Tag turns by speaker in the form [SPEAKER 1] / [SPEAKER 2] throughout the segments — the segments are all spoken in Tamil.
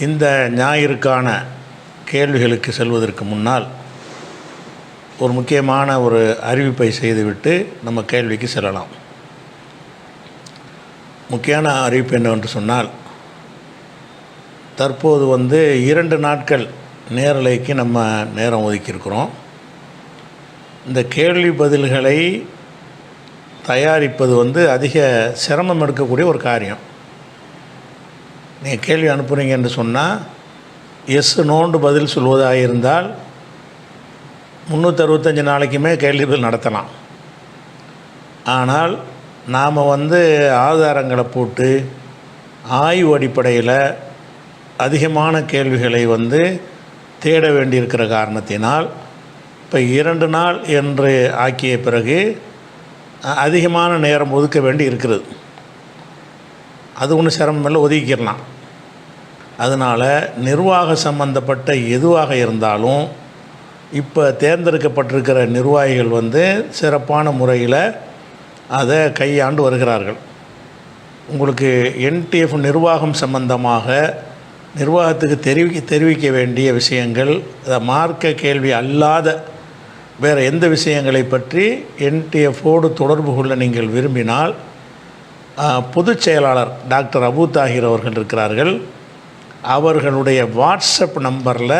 [SPEAKER 1] இந்த ஞாயிறுக்கான கேள்விகளுக்கு செல்வதற்கு முன்னால் ஒரு முக்கியமான ஒரு அறிவிப்பை செய்துவிட்டு நம்ம கேள்விக்கு செல்லலாம். முக்கியமான அறிவிப்பு என்னவென்று சொன்னால், தற்போது 2 நாட்கள் நேரலைக்கு நம்ம நேரம் ஒதுக்கியிருக்கிறோம். இந்த கேள்வி பதில்களை தயாரிப்பது அதிக சிரமம் எடுக்கக்கூடிய ஒரு காரியம். நீங்கள் கேள்வி அனுப்புகிறீங்க என்று சொன்னால் எஸ் நோண்டு பதில் சொல்வதாக இருந்தால் 365 நாளைக்குமே கேள்வி பதில் நடத்தலாம். ஆனால் நாம் ஆதாரங்களை போட்டு ஆய்வு அடிப்படையில் அதிகமான கேள்விகளை தேட வேண்டியிருக்கிற காரணத்தினால் இப்போ 2 நாள் என்று ஆக்கிய பிறகு அதிகமான நேரம் ஒதுக்க வேண்டி இருக்கிறது. அது ஒன்றும் சிரமம் இல்லை, ஒதுக்கிடலாம். அதனால் நிர்வாக சம்பந்தப்பட்ட எதுவாக இருந்தாலும் இப்போ தேர்ந்தெடுக்கப்பட்டிருக்கிற நிர்வாகிகள் சிறப்பான முறையில் அதை கையாண்டு வருகிறார்கள். உங்களுக்கு NTF நிர்வாகம் சம்பந்தமாக நிர்வாகத்துக்கு தெரிவிக்க வேண்டிய விஷயங்கள், மார்க்க கேள்வி அல்லாத வேறு எந்த விஷயங்களை பற்றி NTFோடு தொடர்பு கொள்ள நீங்கள் விரும்பினால் பொதுச் செயலாளர் டாக்டர் அபு தாஹிர் அவர்கள் இருக்கிறார்கள். அவர்களுடைய வாட்ஸ்அப் நம்பரில்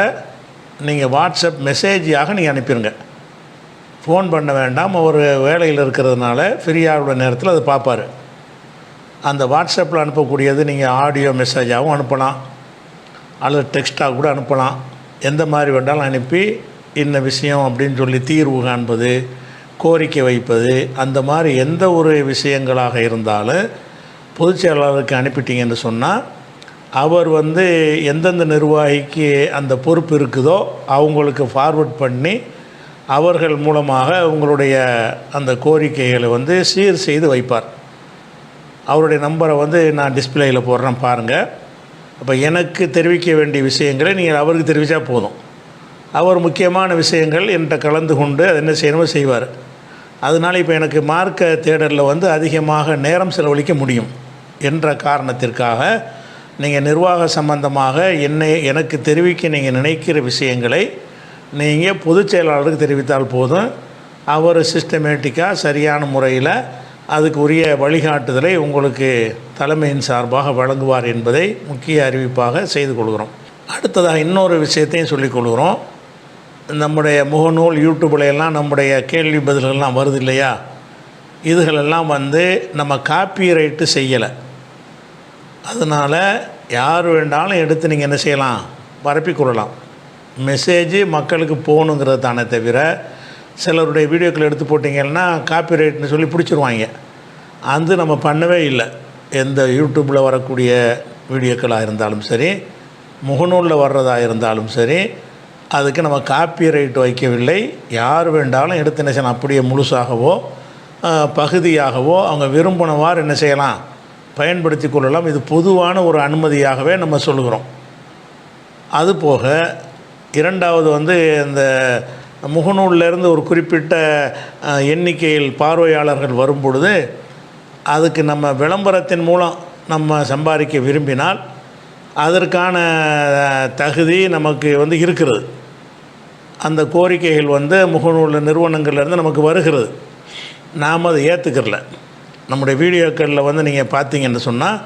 [SPEAKER 1] நீங்கள் வாட்ஸ்அப் மெசேஜாக நீங்கள் அனுப்பிடுங்க. ஃபோன் பண்ண வேண்டாம். அவர் வேலையில் இருக்கிறதுனால ஃப்ரீயாக உள்ள நேரத்தில் அதை பார்ப்பார். அந்த வாட்ஸ்அப்பில் அனுப்பக்கூடியது நீங்கள் ஆடியோ மெசேஜாகவும் அனுப்பலாம், அல்லது டெக்ஸ்ட்டாக கூட அனுப்பலாம். எந்த மாதிரி வேண்டாலும் அனுப்பி இந்த விஷயம் அப்படின்னு சொல்லி தீர்வு காண்பது, கோரிக்கை வைப்பது, அந்த மாதிரி எந்த ஒரு விஷயங்களாக இருந்தாலும் பொதுச் செயலாளருக்கு அனுப்பிட்டீங்கன்னு சொன்னால் அவர் எந்தெந்த நிர்வாகிக்கு அந்த பொறுப்பு இருக்குதோ அவங்களுக்கு ஃபார்வர்ட் பண்ணி அவர்கள் மூலமாக உங்களுடைய அந்த கோரிக்கைகளை சீர் செய்து வைப்பார். அவருடைய நம்பரை நான் டிஸ்பிளேயில் போடுறேன் பாருங்கள். அப்போ எனக்கு தெரிவிக்க வேண்டிய விஷயங்களை நீங்கள் அவருக்கு தெரிவித்தா போதும். அவர் முக்கியமான விஷயங்கள் என்கிட்ட கலந்து கொண்டு அது என்ன செய்யணுமோ செய்வார். அதனால் இப்போ எனக்கு மார்க்க தேடலில் அதிகமாக நேரம் செலவழிக்க முடியும் என்ற காரணத்திற்காக நீங்கள் நிர்வாக சம்பந்தமாக எனக்கு தெரிவிக்க நீங்கள் நினைக்கிற விஷயங்களை நீங்கள் பொதுச் செயலாளருக்கு தெரிவித்தால் போதும். அவர் சிஸ்டமேட்டிக்காக சரியான முறையில் அதுக்கு உரிய வழிகாட்டுதலை உங்களுக்கு தலைமையின் சார்பாக வழங்குவார் என்பதை முக்கிய அறிவிப்பாக செய்து கொள்கிறோம். அடுத்ததாக இன்னொரு விஷயத்தையும் சொல்லிக் கொள்கிறோம். நம்முடைய முகநூல் யூடியூப்லையெல்லாம் நம்முடைய கேள்வி பதில்கள்லாம் வருது இல்லையா, இதுகளெல்லாம் நம்ம காப்பிரைட்டு செய்யலை. அதனால் யார் வேண்டாலும் எடுத்து நீங்கள் என்ன செய்யலாம், பரப்பிக்கொள்ளலாம். மெசேஜ் மக்களுக்கு போகணுங்கிறது தானே தவிர சிலருடைய வீடியோக்கள் எடுத்து போட்டிங்கன்னா காப்பிரைட்னு சொல்லி பிடிச்சிருவாங்க. அது நம்ம பண்ணவே இல்லை. எந்த யூடியூப்பில் வரக்கூடிய வீடியோக்களாக இருந்தாலும் சரி, முகநூலில் வர்றதாக இருந்தாலும் சரி, அதுக்கு நம்ம காப்பிரைட் வைக்கவில்லை. யார் வேண்டாலும் எடுத்து என்ன செய்யலாம், அப்படியே முழுசாகவோ பகுதியாகவோ அவங்க விரும்பினவாறு என்ன செய்யலாம், பயன்படுத்தி கொள்ளலாம். இது பொதுவான ஒரு அனுமதியாகவே நம்ம சொல்கிறோம். அதுபோக இரண்டாவது இந்த முகநூலிருந்து ஒரு குறிப்பிட்ட எண்ணிக்கையில் பார்வையாளர்கள் வரும் பொழுது அதுக்கு நம்ம விளம்பரத்தின் மூலம் நம்ம சம்பாதிக்க விரும்பினால் அதற்கான தகுதி நமக்கு இருக்கிறது. அந்த கோரிக்கைகள் முகநூல் நிறுவனங்கள்லேருந்து நமக்கு வருகிறது. நாம் அதை ஏற்றுக்கிறல. நம்முடைய வீடியோக்களில் நீங்கள் பார்த்தீங்கன்னு சொன்னால்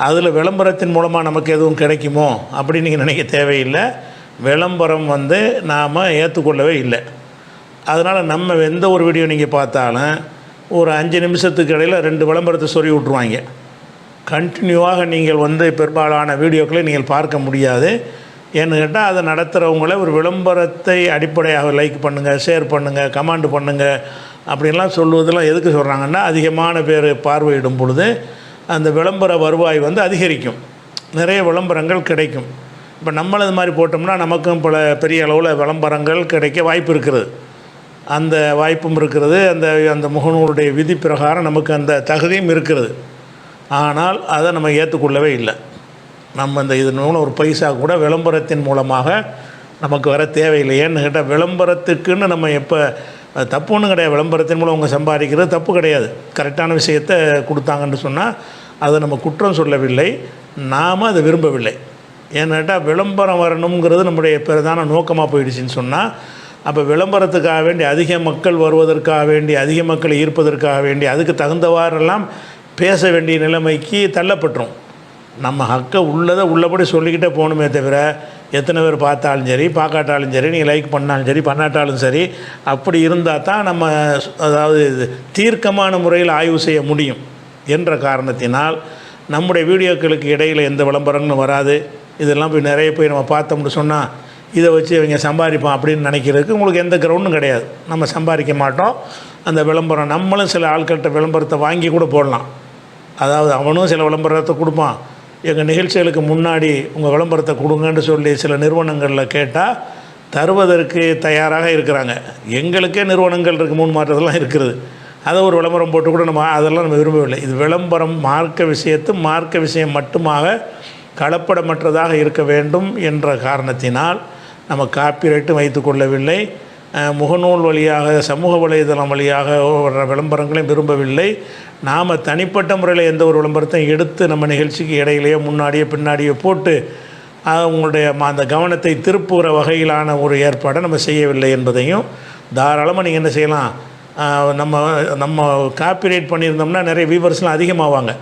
[SPEAKER 1] அதில் விளம்பரத்தின் மூலமாக நமக்கு எதுவும் கிடைக்குமோ அப்படின்னு நீங்கள் நினைக்க தேவையில்லை. விளம்பரம் நாம் ஏற்றுக்கொள்ளவே இல்லை. அதனால் நம்ம எந்த ஒரு வீடியோ நீங்கள் பார்த்தாலும் ஒரு 5 நிமிஷத்துக்கு இடையில் 2 விளம்பரத்தை சொறி விட்ருவாங்க. கண்டினியூவாக நீங்கள் பெரும்பாலான வீடியோக்களை நீங்கள் பார்க்க முடியாது. ஏன்னு கேட்டால் அதை நடத்துகிறவங்கள ஒரு விளம்பரத்தை அடிப்படையாக லைக் பண்ணுங்கள், ஷேர் பண்ணுங்கள், கமெண்ட் பண்ணுங்கள் அப்படின்லாம் சொல்லுவதெல்லாம் எதுக்கு சொல்கிறாங்கன்னா, அதிகமான பேர் பார்வையிடும் பொழுது அந்த விளம்பர வருவாய் அதிகரிக்கும், நிறைய விளம்பரங்கள் கிடைக்கும். இப்போ நம்மளது மாதிரி போட்டோம்னா நமக்கும் பல பெரிய அளவில் விளம்பரங்கள் கிடைக்க வாய்ப்பு இருக்கிறது. அந்த வாய்ப்பும் இருக்கிறது. அந்த முகநூலுடைய விதி பிரகாரம் நமக்கு அந்த தகுதியும் இருக்கிறது. ஆனால் அதை நம்ம ஏற்றுக்கொள்ளவே இல்லை. நம்ம இதன் மூலம் ஒரு பைசா கூட விளம்பரத்தின் மூலமாக நமக்கு வர தேவையில்லை. ஏன்னு கேட்டால் விளம்பரத்துக்குன்னு நம்ம எப்போ தப்பு ஒன்றும் கிடையாது. விளம்பரத்தின் மூலம் அவங்க சம்பாதிக்கிறது தப்பு கிடையாது. கரெக்டான விஷயத்தை கொடுத்தாங்கன்னு சொன்னால் அதை நம்ம குற்றம் சொல்லவில்லை, நாம் அதை விரும்பவில்லை. ஏன்னாட்டா விளம்பரம் வரணுங்கிறது நம்முடைய பிரதான நோக்கமாக போயிடுச்சுன்னு சொன்னால், அப்போ விளம்பரத்துக்காக வேண்டி அதிக மக்கள் வருவதற்காக வேண்டி அதிக மக்களை ஈர்ப்பதற்காக வேண்டி அதுக்கு தகுந்தவாறெல்லாம் பேச வேண்டிய நிலைமைக்கு தள்ளப்பட்டுரும். நம்ம ஹக்கை உள்ளதை உள்ளபடி சொல்லிக்கிட்டே போகணுமே தவிர, எத்தனை பேர் பார்த்தாலும் சரி பார்க்காட்டாலும் சரி, நீங்கள் லைக் பண்ணாலும் சரி பண்ணாட்டாலும் சரி, அப்படி இருந்தால் தான் நம்ம அதாவது தீர்க்கமான முறையில் ஆய்வு செய்ய முடியும் என்ற காரணத்தினால் நம்முடைய வீடியோக்களுக்கு இடையில் எந்த விளம்பரங்களும் வராது. இதெல்லாம் போய் நிறைய போய் நம்ம பார்த்தோம்னு சொன்னால் இதை வச்சு இவங்க சம்பாதிப்பான் அப்படின்னு நினைக்கிறதுக்கு உங்களுக்கு எந்த கிரவுண்டும் கிடையாது. நம்ம சம்பாதிக்க மாட்டோம். அந்த விளம்பரம் நம்மளும் சில ஆட்கள்கிட்ட விளம்பரத்தை வாங்கி கூட போடலாம். அதாவது அவனும் சில விளம்பரத்தை கொடுப்பான். எங்கள் நிகழ்ச்சிகளுக்கு முன்னாடி உங்கள் விளம்பரத்தை கொடுங்கன்னு சொல்லி சில நிறுவனங்களில் கேட்டால் தருவதற்கு தயாராக இருக்கிறாங்க. எங்களுக்கே நிறுவனங்கள் இருக்குது, 3 மாற்றத்தெல்லாம் இருக்கிறது. அதை ஒரு விளம்பரம் போட்டு கூட அதெல்லாம் நம்ம விரும்பவில்லை. இது விளம்பரம் மார்க்க விஷயம் மட்டுமாக கலப்படமற்றதாக இருக்க வேண்டும் என்ற காரணத்தினால் நம்ம காப்பிரைட்டு வைத்து கொள்ளவில்லை. முகநூல் வழியாக சமூக வலைதளம் வழியாக வர்ற விளம்பரங்களையும் விரும்பவில்லை. நாம் தனிப்பட்ட முறையில் எந்த ஒரு விளம்பரத்தையும் எடுத்து நம்ம நிகழ்ச்சிக்கு இடையிலேயோ முன்னாடியோ பின்னாடியோ போட்டு உங்களுடைய அந்த கவனத்தை திருப்புகிற வகையிலான ஒரு ஏற்பாடை நம்ம செய்யவில்லை என்பதையும் தாராளமாக நீங்கள் என்ன செய்யலாம். நம்ம காப்பிரைட் பண்ணியிருந்தோம்னா நிறைய வியூவர்ஸ்லாம் அதிகமாவாங்க.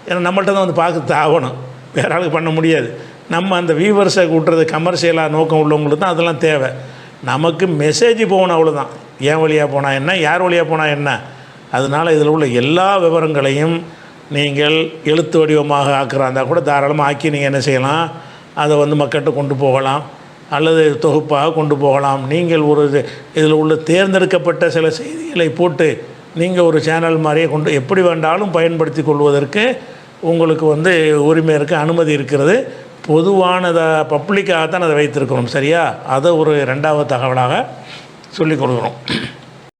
[SPEAKER 1] ஏன்னா நம்மள்ட்ட தான் வந்து பார்க்க ஆகணும், வேறு ஆளுக்கு பண்ண முடியாது. நம்ம அந்த வியூவர்ஸை கூட்டுறது கமர்ஷியலாக நோக்கம் உள்ளவங்களுக்கு தான் அதெல்லாம் தேவை. நமக்கு மெசேஜ் போகணும், அவ்வளோதான். ஏன் வழியாக போனால் என்ன, யார் வழியாக போனால் என்ன. அதனால் இதில் உள்ள எல்லா விவரங்களையும் நீங்கள் எழுத்து வடிவமாக ஆக்குறாந்தா கூட தாராளமாக ஆக்கி நீங்கள் என்ன செய்யலாம், அதை வந்து மக்கள்கிட்ட கொண்டு போகலாம் அல்லது தொகுப்பாக கொண்டு போகலாம். நீங்கள் ஒரு இதில் உள்ள தேர்ந்தெடுக்கப்பட்ட சில செய்திகளை போட்டு நீங்கள் ஒரு சேனல் மாதிரியே கொண்டு எப்படி வேண்டாலும் பயன்படுத்தி கொள்வதற்கு உங்களுக்கு வந்து உரிமை இருக்குது, அனுமதி இருக்கிறது. பொதுவானதை பப்ளிக்காகத்தான் அதை வைத்திருக்கிறோம். சரியா? அதை ஒரு 2வது தகவலாக சொல்லிக் கொடுக்குறோம்.